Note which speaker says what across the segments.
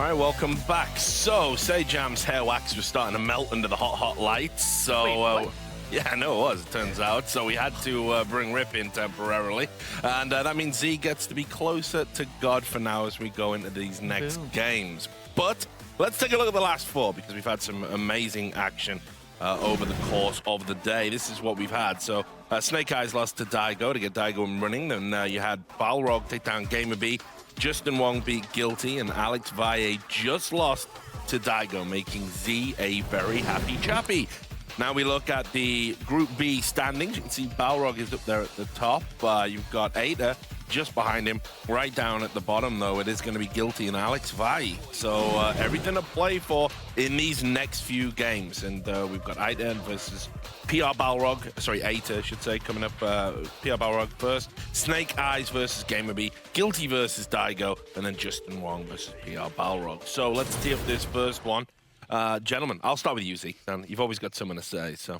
Speaker 1: right, welcome back. So, Sejam's hair wax was starting to melt under the hot lights. So, yeah, I know it was, it turns out. So we had to bring Rip in temporarily. And that means Z gets to be closer to God for now as we go into these next games. But let's take a look at the last four, because we've had some amazing action over the course of the day. This is what we've had. So Snake Eyes lost to Daigo to get Daigo running. Then you had Balrog take down Gamer B. Justin Wong beat Guilty, and Alex Valle just lost to Daigo, making Z a very happy chappy. Now we look at the Group B standings. You can see Balrog is up there at the top. You've got Eita just behind him. Right down at the bottom, though, it is going to be Guilty and Alex Valle. So everything to play for in these next few games. And we've got Eita versus PR-Balrog. Sorry, Eita, I should say, coming up. PR-Balrog first. Snake Eyes versus Gamer B. Guilty versus Daigo. And then Justin Wong versus PR-Balrog. So let's tee up this first one. Gentlemen, I'll start with you, Z. You've always got something to say, so...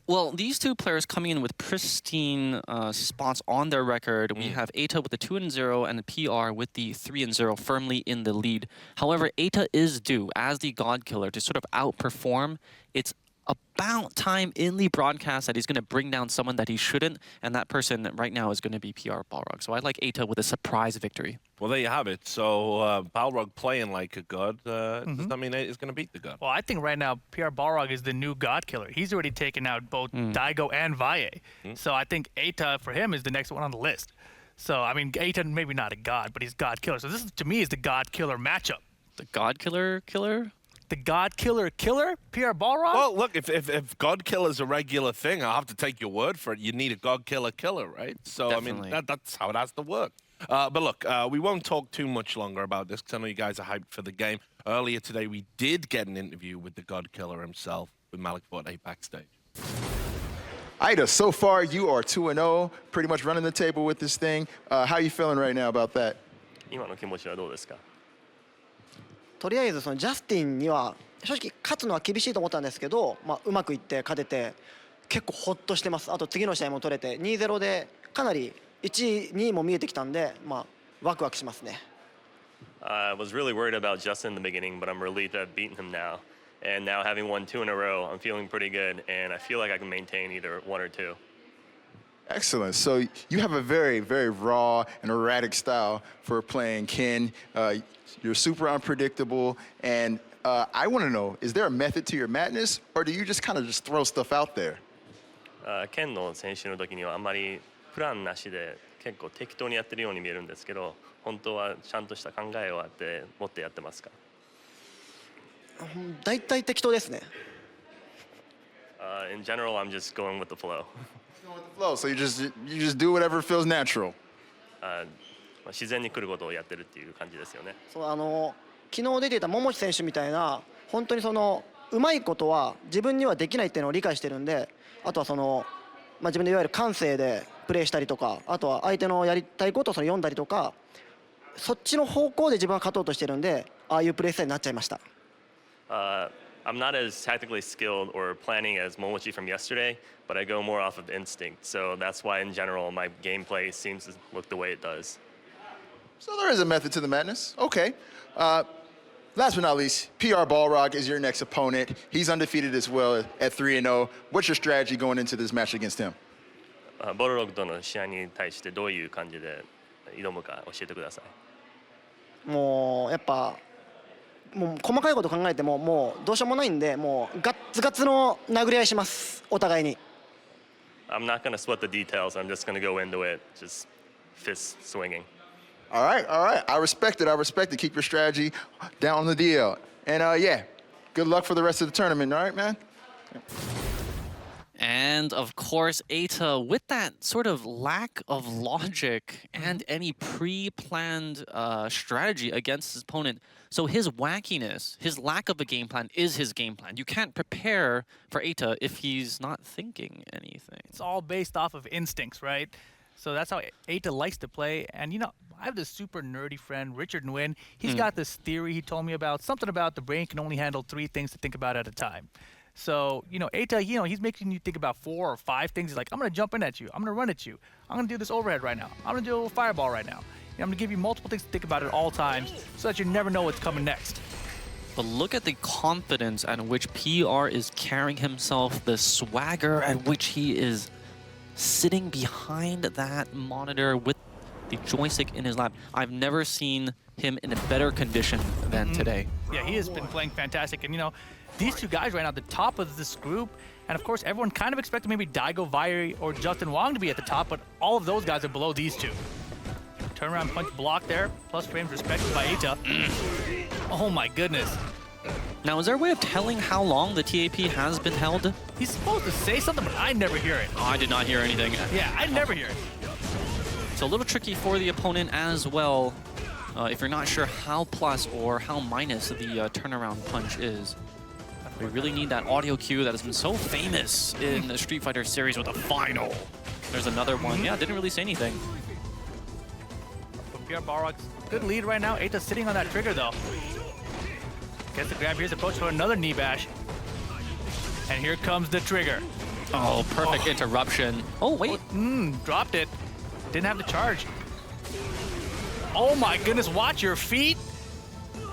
Speaker 2: Well, these two players coming in with pristine spots on their record. We have Eita with the 2-0 and the PR with the 3-0 firmly in the lead. However, Eita is due, as the God Killer, to sort of outperform. It's about time in the broadcast that he's going to bring down someone that he shouldn't, and that person right now is going to be PR-Balrog. So I like Eita with a surprise victory.
Speaker 1: Well, there you have it. So Balrog playing like a god, does that mean Eita's going to beat the god?
Speaker 3: Well, I think right now PR-Balrog is the new God Killer. He's already taken out both Daigo and Valle. So I think Eita, for him, is the next one on the list. So, I mean, Eita maybe not a god, but he's God Killer. So this, to me, is the God Killer matchup.
Speaker 2: The God Killer killer?
Speaker 3: The God Killer killer? PR-Balrog?
Speaker 1: Well, look, if God Killer's a regular thing, I'll have to take your word for it. You need a God Killer killer, right? So,
Speaker 2: Definitely.
Speaker 1: I mean, that's how it has to work. But look, we won't talk too much longer about this, because I know you guys are hyped for the game. Earlier today, we did get an interview with the God Killer himself, with Malik Forte backstage.
Speaker 4: Eita, so far you are 2-0, pretty much running the table with this thing. How are you feeling right now about that?
Speaker 5: 今の気持ちはどうですか？
Speaker 6: とりあえずそのジャスティンには正直勝つのは厳しいと思ったんですけど、うまくいって勝てて結構ホッとしてます。あと次の試合も取れて 2-0 でかなり1位、2位も見えてきたんで、ワクワクしますね。
Speaker 5: I was really worried about Justin in the beginning, but I'm relieved that I've beaten him now. And now having won 2 in a row, I'm feeling pretty good, and I feel like I can maintain either 1 or 2.
Speaker 4: Excellent. So you have a very, very raw and erratic style for playing Ken. You're super unpredictable, and I want to know, is there a method to your madness, or do you just kind of just throw stuff out there?
Speaker 5: ケンの選手の時にはあんまりプランなしで結構適当にやってるように見えるんですけど、本当はちゃんとした考えを持ってやってますか？
Speaker 6: 大体適当ですね。
Speaker 5: In general, I'm just going with the flow.
Speaker 4: Going with the flow, so you just do whatever feels natural.
Speaker 5: 自然に来ることをやってるっていう感じですよね。
Speaker 6: 昨日出ていた桃地選手みたいな本当にうまいことは自分にはできないっていうのを理解してるんで、あとは自分でいわゆる感性でプレーしたりとか、あとは相手のやりたいことを読んだりとか、そっちの方向で自分は勝とうとしてるんで、ああいうプレースタイルになっちゃいました。
Speaker 5: I'm not as tactically skilled or planning as Momochi from yesterday, but I go more off of instinct. So that's why, in general, my gameplay seems to look the way it does.
Speaker 4: So there is a method to the madness. Okay. Last but not least, PR-Balrog is your next opponent. He's undefeated as well at 3-0. What's your strategy going into this match against him?
Speaker 5: ボルログとの試合に対してどういう感じで挑むか教えてください。
Speaker 6: やっぱ細かいこと考えてももうどうしようもないんで、もうガッツガツの殴り合いします、お互いに。
Speaker 5: I'm not going to sweat the details. I'm just going to go into it, just fist swinging.
Speaker 4: All right. I respect it. Keep your strategy down on the DL. And yeah, good luck for the rest of the tournament. All right, man?
Speaker 2: And of course, Eita, with that sort of lack of logic and any pre-planned strategy against his opponent, so his wackiness, his lack of a game plan is his game plan. You can't prepare for Eita if he's not thinking anything.
Speaker 3: It's all based off of instincts, right? So that's how Eita likes to play. And, you know, I have this super nerdy friend, Richard Nguyen. He's got this theory he told me about, something about the brain can only handle 3 things to think about at a time. So, Eita, he's making you think about 4 or 5 things. He's like, I'm going to jump in at you. I'm going to run at you. I'm going to do this overhead right now. I'm going to do a little fireball right now. I'm going to give you multiple things to think about at all times so that you never know what's coming next.
Speaker 2: But look at the confidence at which PR is carrying himself, the swagger at which he is sitting behind that monitor with the joystick in his lap. I've never seen him in a better condition than today.
Speaker 3: Yeah, he has been playing fantastic. And, these two guys right now at the top of this group, and of course, everyone kind of expected maybe Daigo, Valle, or Justin Wong to be at the top, but all of those guys are below these two. Turnaround punch block there, plus frames respected by Eita. Oh my goodness.
Speaker 2: Now, is there a way of telling how long the TAP has been held?
Speaker 3: He's supposed to say something, but I never hear it.
Speaker 2: Oh, I did not hear anything.
Speaker 3: Yeah, I never hear it.
Speaker 2: It's a little tricky for the opponent as well, if you're not sure how plus or how minus the turnaround punch is. We really need that audio cue that has been so famous in the Street Fighter series with the final. There's another one. Yeah, didn't really say anything.
Speaker 3: PR-Balrog's good lead right now. Eita's sitting on that trigger though. Gets the grab. Here's approach for another knee bash. And here comes the trigger.
Speaker 2: Oh, perfect interruption. Oh, wait.
Speaker 3: Dropped it. Didn't have the charge. Oh my goodness, watch your feet.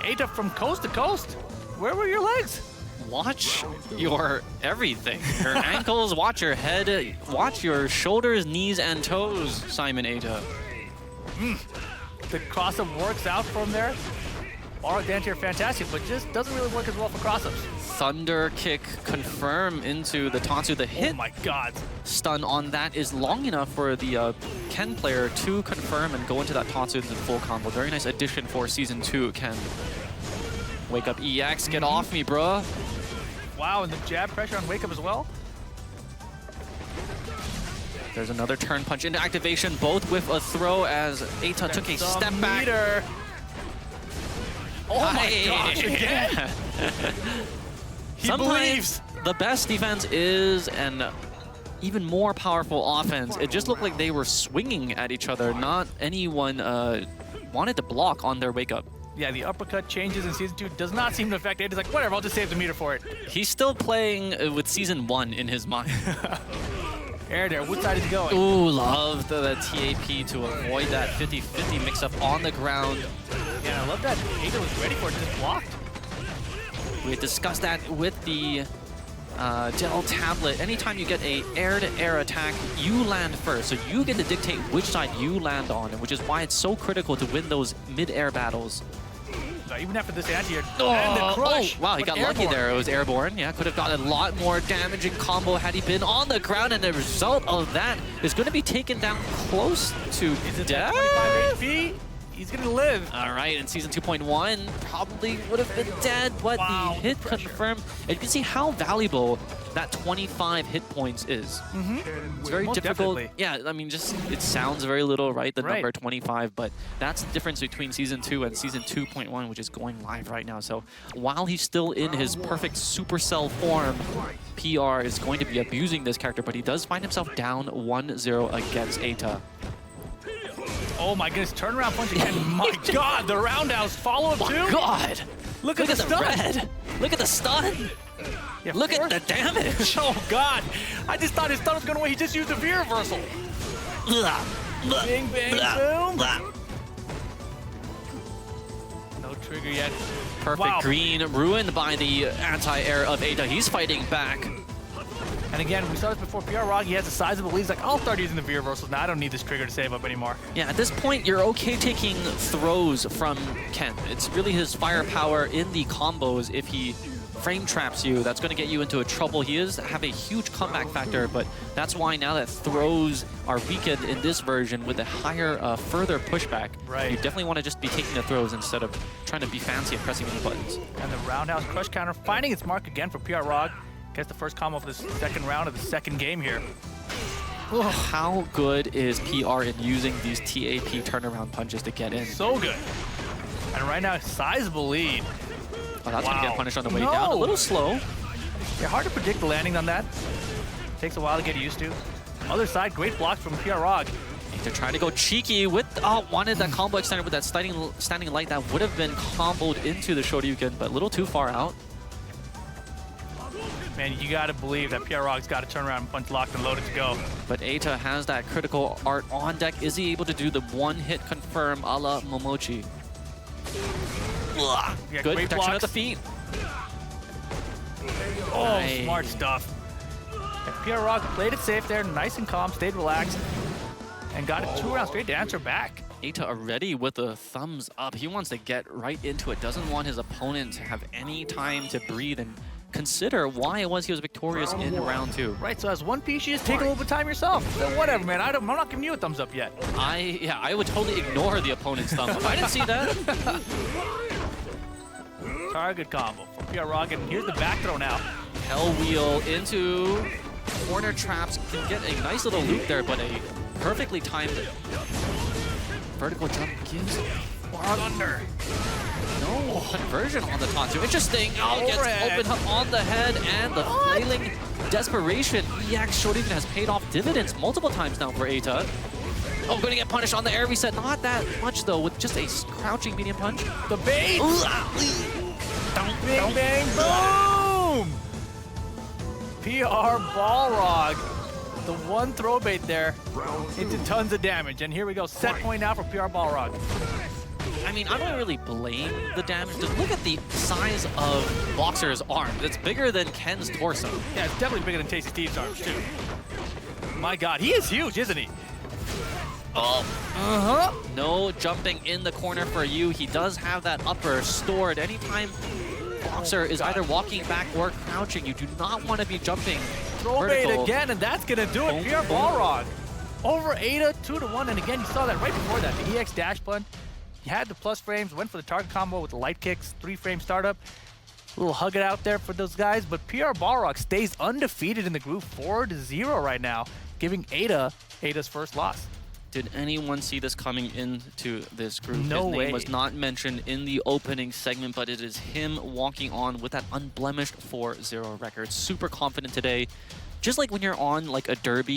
Speaker 3: Eita from coast to coast. Where were your legs?
Speaker 2: Watch your everything. Your ankles, watch your head, watch your shoulders, knees, and toes, Simon Eita.
Speaker 3: The cross-up works out from there. Balrog the anti-air fantastic, but just doesn't really work as well for cross-ups.
Speaker 2: Thunder kick confirm into the Tatsu. The hit
Speaker 3: Oh my god.
Speaker 2: stun on that is long enough for the Ken player to confirm and go into that Tatsu into the full combo. Very nice addition for Season 2, Ken. Wake up EX, get off me, bruh.
Speaker 3: Wow, and the jab pressure on Wake Up as well.
Speaker 2: There's another turn punch into activation, both with a throw as Eita took a step back.
Speaker 3: Meter. Oh my gosh, again. He believes.
Speaker 2: The best defense is an even more powerful offense. It just looked like they were swinging at each other. Not anyone wanted to block on their wake up.
Speaker 3: Yeah, the uppercut changes in Season 2 does not seem to affect it. It's like, whatever, I'll just save the meter for it.
Speaker 2: He's still playing with Season 1 in his mind.
Speaker 3: Air there, which side is he going?
Speaker 2: Ooh, love the TAP to avoid that 50-50 mix-up on the ground.
Speaker 3: Yeah, I love that Eita was ready for it, just blocked.
Speaker 2: We discussed that with the Dell tablet. Anytime you get a air-to-air attack, you land first. So you get to dictate which side you land on, which is why it's so critical to win those mid-air battles.
Speaker 3: Even after this anti-air and the crush.
Speaker 2: Oh, wow, he got lucky there. It was airborne. Yeah, could have gotten a lot more damaging combo had he been on the ground, and the result of that is going to be taken down close to death.
Speaker 3: 25 HP. He's going to live.
Speaker 2: All right, in Season 2.1, probably would have been dead, but
Speaker 3: Wow,
Speaker 2: the hit
Speaker 3: pressure.
Speaker 2: confirmed. And you can see how valuable that 25 hit points is. It's very
Speaker 3: Most
Speaker 2: difficult.
Speaker 3: definitely.
Speaker 2: Yeah, I mean, just it sounds very little, right? The
Speaker 3: Right.
Speaker 2: number 25, but that's the difference between Season 2 and Season 2.1, which is going live right now. So while he's still in his perfect Supercell form, PR is going to be abusing this character, but he does find himself down 1-0 against Eita.
Speaker 3: Oh my goodness, turnaround punch again. My god, the roundhouse follow-up too?
Speaker 2: God!
Speaker 3: Look at the stun.
Speaker 2: red! Look at the stun!
Speaker 3: Yeah,
Speaker 2: Look at the damage!
Speaker 3: Oh god, I just thought his stun was going away. He just used the V reversal.
Speaker 2: Blah, blah,
Speaker 3: Bing, bang,
Speaker 2: blah,
Speaker 3: boom.
Speaker 2: blah.
Speaker 3: No trigger yet.
Speaker 2: Perfect
Speaker 3: Wow.
Speaker 2: green, ruined by the anti-air of Eita. He's fighting back.
Speaker 3: And again, we saw this before. PR-Balrog, he has a sizable lead. He's like, I'll start using the V reversals now. I don't need this trigger to save up anymore.
Speaker 2: Yeah, at this point, you're okay taking throws from Ken. It's really his firepower in the combos. If he frame traps you, that's going to get you into a trouble. He is have a huge comeback factor, but that's why now that throws are weakened in this version with a higher, further pushback,
Speaker 3: Right.
Speaker 2: you definitely want to just be taking the throws instead of trying to be fancy and pressing any buttons.
Speaker 3: And the roundhouse crush counter finding its mark again for PR-Balrog. Gets the first combo of the second round of the second game here.
Speaker 2: How good is PR in using these TAP turnaround punches to get in?
Speaker 3: So good. And right now, sizable lead.
Speaker 2: Oh, that's going to get punished on the way
Speaker 3: No.
Speaker 2: down. A little slow.
Speaker 3: Yeah, hard to predict the landing on that. Takes a while to get used to. Other side, great blocks from PR-Balrog.
Speaker 2: They're trying to go cheeky with, wanted that combo extender with that standing light that would have been comboed into the Shoryuken, but a little too far out.
Speaker 3: Man, you got to believe that PR-Balrog's got to turn around and punch locked and loaded to go.
Speaker 2: But Eita has that critical art on deck. Is he able to do the one-hit confirm a la Momochi?
Speaker 3: Yeah,
Speaker 2: Good
Speaker 3: great
Speaker 2: protection
Speaker 3: blocks.
Speaker 2: at the feet.
Speaker 3: Oh,
Speaker 2: Nice.
Speaker 3: smart stuff. And PR-Balrog played it safe there, nice and calm, stayed relaxed, and got it 2 rounds straight to answer back.
Speaker 2: Eita already with a thumbs up. He wants to get right into it. Doesn't want his opponent to have any time to breathe and consider why it was he was victorious in round 2.
Speaker 3: Right, so as one piece, you just take a little bit of time yourself. So whatever, man. I'm not giving you a thumbs up yet.
Speaker 2: I would totally ignore the opponent's thumb up. I didn't see that.
Speaker 3: Target combo for PR-Balrog, and here's the back throw now.
Speaker 2: Hell wheel into corner traps. Can get a nice little loop there, but a perfectly timed vertical jump gives Balrog under. No conversion on the Tansu. Interesting. Oh, gets
Speaker 3: Overhead.
Speaker 2: open up on the head, and the flailing desperation. EX Shoryuken has paid off dividends multiple times now for Eita. Oh, going to get punished on the air reset. Not that much, though, with just a crouching medium punch.
Speaker 3: The bait! Bing, bang, boom! PR-Balrog, the one throw bait there into tons of damage. And here we go, set point now for PR-Balrog.
Speaker 2: I mean, I don't really blame the damage. Just look at the size of Boxer's arm. It's bigger than Ken's torso.
Speaker 3: Yeah, it's definitely bigger than Tasty Steve's arms, too. My God, he is huge, isn't he?
Speaker 2: Oh, no jumping in the corner for you. He does have that upper stored. Anytime Boxer is either walking back or crouching, you do not want to be jumping
Speaker 3: Throw bait
Speaker 2: vertical.
Speaker 3: again, and that's gonna do it.
Speaker 2: Boom,
Speaker 3: PR-Balrog over Eita, 2-1, and again, you saw that right before that, the EX dash punch. He had the plus frames, went for the target combo with the light kicks, 3-frame startup. A little hug it out there for those guys, but PR-Balrog stays undefeated in the group, 4-0 right now, giving Eita's first loss.
Speaker 2: Did anyone see this coming into this group?
Speaker 3: No
Speaker 2: His
Speaker 3: way.
Speaker 2: name was not mentioned in the opening segment, but it is him walking on with that unblemished 4-0 record. Super confident today. Just like when you're on like a derby